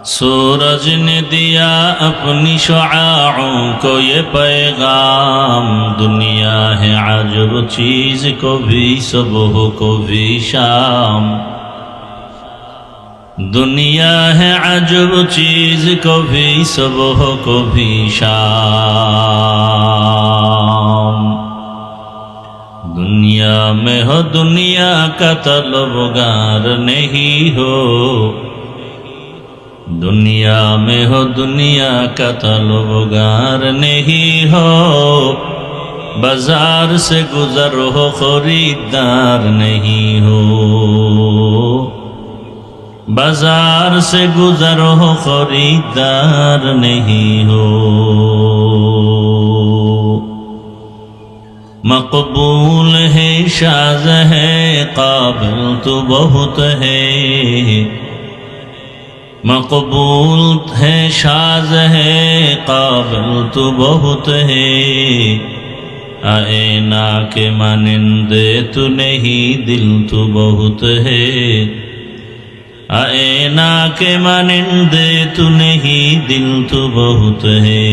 सूरज ने दिया अपनी शुआओं को ये पैगाम, दुनिया है अजब चीज को भी सुबह को भी शाम। दुनिया है अजब चीज को भी सुबह को भी शाम। दुनिया में हो दुनिया का तलबगार नहीं हो, दुनिया में हो दुनिया का तलबगार नहीं हो। बाजार से गुजर हो खरीदार नहीं हो, बाजार से गुजर हो खरीदार नहीं हो। मकबूल है शाज़ है काबिल तो बहुत है, मकबूल है शाज़ है काबिल तो बहुत है। आईना के मानिंदे तू नहीं दिल तो बहुत है, आईना के मानिंदे तू नहीं दिल तो बहुत है।